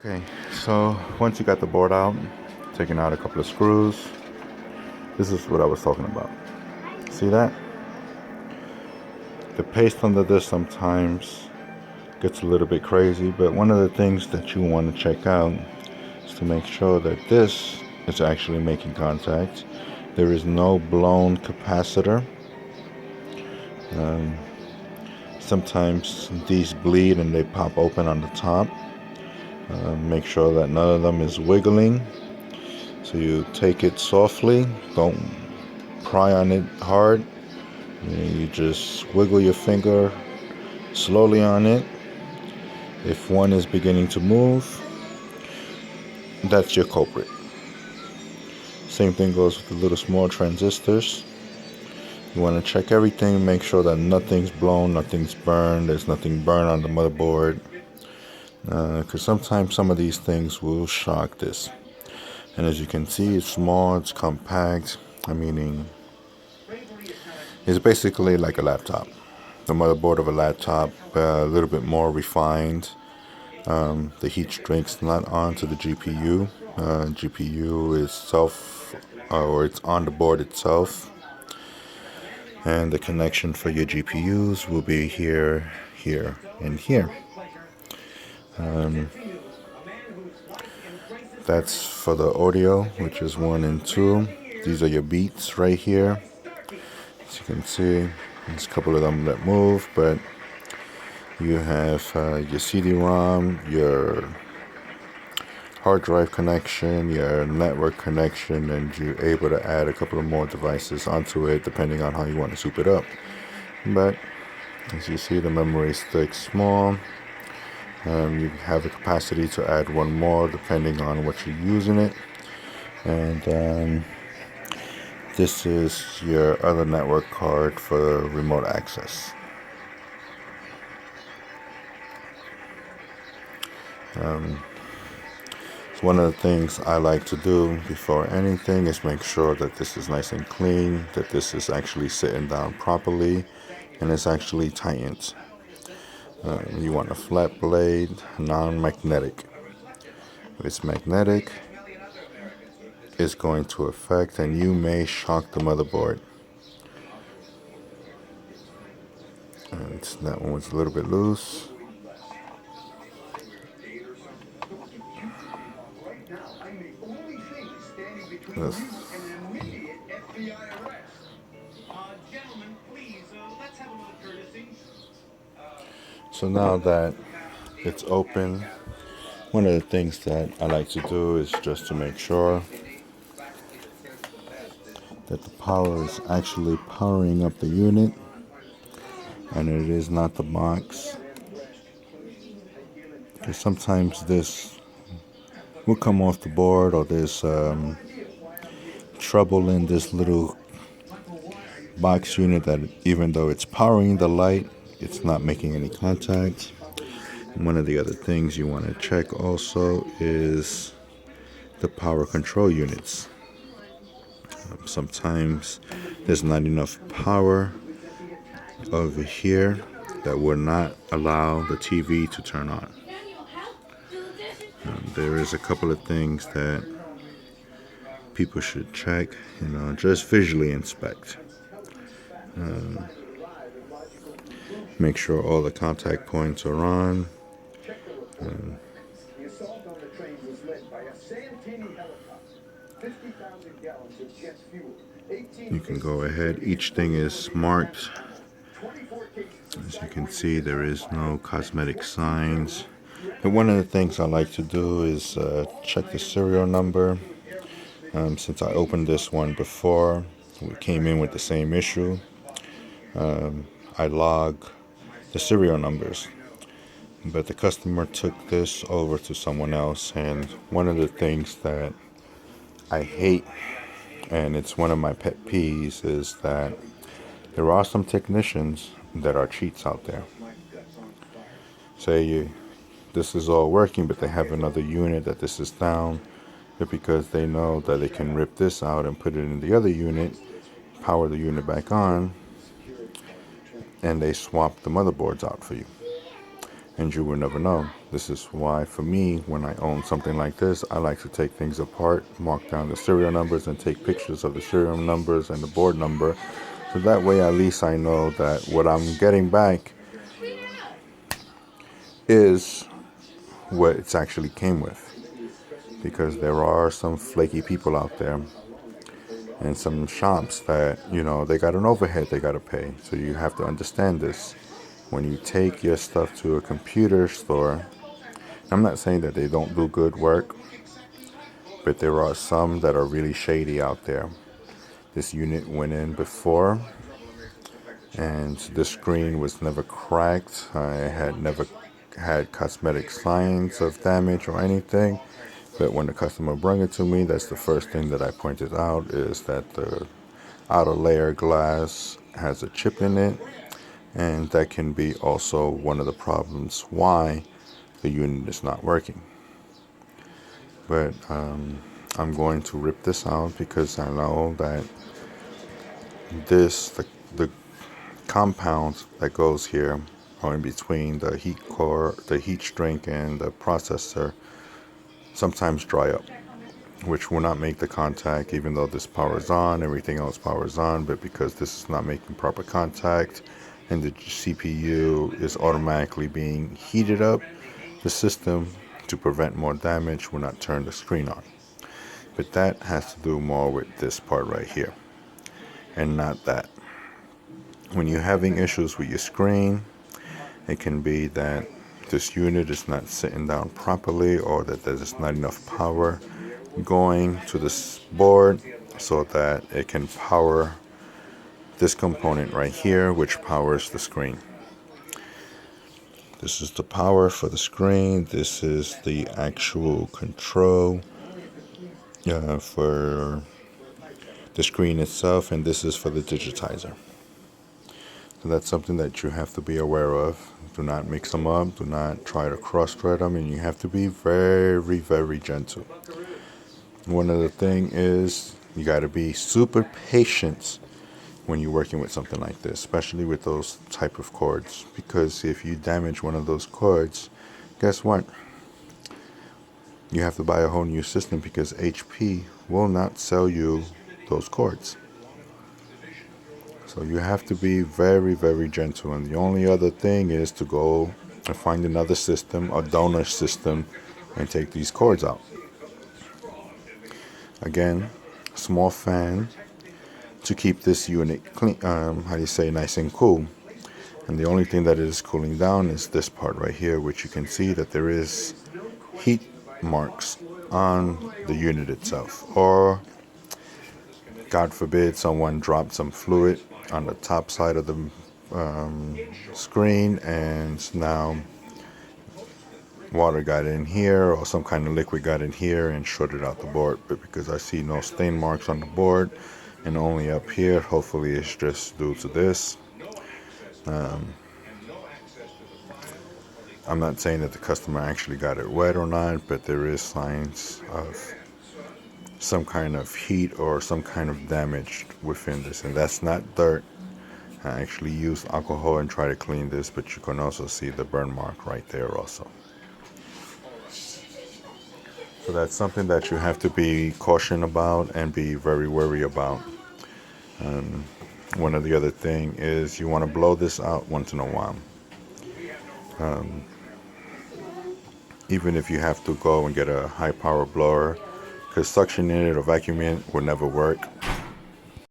Okay, so once you got the board out, taking out a couple of screws, this is what I was talking about. See that? The paste under this sometimes gets a little bit crazy, but one of the things that you want to check out is to make sure that this is actually making contact. There is no blown capacitor. Um, Sometimes these bleed and they pop open on the top. Make sure that none of them is wiggling. So you take it softly, don't pry on it hard. You just wiggle your finger slowly on it. If one is beginning to move, that's your culprit. Same thing goes with the little small transistors. You want to check everything, make sure that nothing's blown, nothing's burned, there's nothing burned on the motherboard. Because sometimes some of these things will shock this. And as you can see, it's small, it's compact. Meaning, it's basically like a laptop. The motherboard of a laptop, a little bit more refined. The heat drink's not onto the GPU. GPU itself, or it's on the board itself. And the connection for your GPUs will be here, here, and here. That's for the audio, which is 1 and 2. These are your beats right here. As you can see, there's a couple of them that move, but you have your CD-ROM, your hard drive connection, your network connection, and you're able to add a couple of more devices onto it depending on how you want to soup it up. But as you see, the memory stick's small. You have the capacity to add one more depending on what you're using it. And this is your other network card for remote access. So one of the things I like to do before anything is make sure that this is nice and clean, that this is actually sitting down properly, and it's actually tightened. You want a flat blade, non-magnetic. If it's magnetic, it's going to affect and you may shock the motherboard. And that one was a little bit loose. Yes. So now that it's open, one of the things that I like to do is just to make sure that the power is actually powering up the unit and it is not the box. Because sometimes this will come off the board, or there's trouble in this little box unit that even though it's powering the light, it's not making any contact. And one of the other things you want to check also is the power control units. Sometimes there's not enough power over here that will not allow the TV to turn on. There is a couple of things that people should check, just visually inspect. Make sure all the contact points are on. You can go ahead. Each thing is marked. As you can see, there is no cosmetic signs. And one of the things I like to do is check the serial number. Since I opened this one before, we came in with the same issue. I log the serial numbers. But the customer took this over to someone else, and one of the things that I hate, and it's one of my pet peeves, is that there are some technicians that are cheats out there. Say this is all working, but they have another unit that this is down, but because they know that they can rip this out and put it in the other unit, power the unit back on, and they swap the motherboards out for you. And you will never know. This is why, for me, when I own something like this, I like to take things apart, mark down the serial numbers, and take pictures of the serial numbers and the board number. So that way, at least I know that what I'm getting back is what it's actually came with. Because there are some flaky people out there and some shops that, they got an overhead they got to pay. So you have to understand this. When you take your stuff to a computer store, I'm not saying that they don't do good work, but there are some that are really shady out there. This unit went in before, and the screen was never cracked. I had never had cosmetic signs of damage or anything. But when the customer brought it to me, that's the first thing that I pointed out, is that the outer layer glass has a chip in it, and that can be also one of the problems why the unit is not working. But I'm going to rip this out because I know that the compound that goes here, or in between the heat core, the heat shrink, and the processor, sometimes dry up, which will not make the contact even though this powers on, everything else powers on. But because this is not making proper contact and the CPU is automatically being heated up, the system, to prevent more damage, will not turn the screen on. But that has to do more with this part right here and not that. When you're having issues with your screen, it can be that this unit is not sitting down properly, or that there's not enough power going to this board so that it can power this component right here, which powers the screen. This is the power for the screen. This is the actual control for the screen itself, and this is for the digitizer. So that's something that you have to be aware of. Do not mix them up. Do not try to cross-thread them, and you have to be very, very gentle. One of the things is you got to be super patient when you're working with something like this, especially with those type of cords, because if you damage one of those cords, guess what? You have to buy a whole new system because HP will not sell you those cords. So you have to be very, very gentle. And the only other thing is to go and find another system, a donor system, and take these cords out. Again, small fan to keep this unit clean, nice and cool. And the only thing that it is cooling down is this part right here, which you can see that there is heat marks on the unit itself. Or, God forbid, someone dropped some fluid on the top side of the screen, and now water got in here, or some kind of liquid got in here and shorted out the board. But because I see no stain marks on the board and only up here, hopefully it's just due to this. I'm not saying that the customer actually got it wet or not, but there is signs of some kind of heat or some kind of damage within this, and that's not dirt. I actually used alcohol and try to clean this, but you can also see the burn mark right there also. So that's something that you have to be cautious about and be very wary about. One of the other thing is you want to blow this out once in a while. Even if you have to go and get a high power blower, because suctioning it or vacuuming it will never work.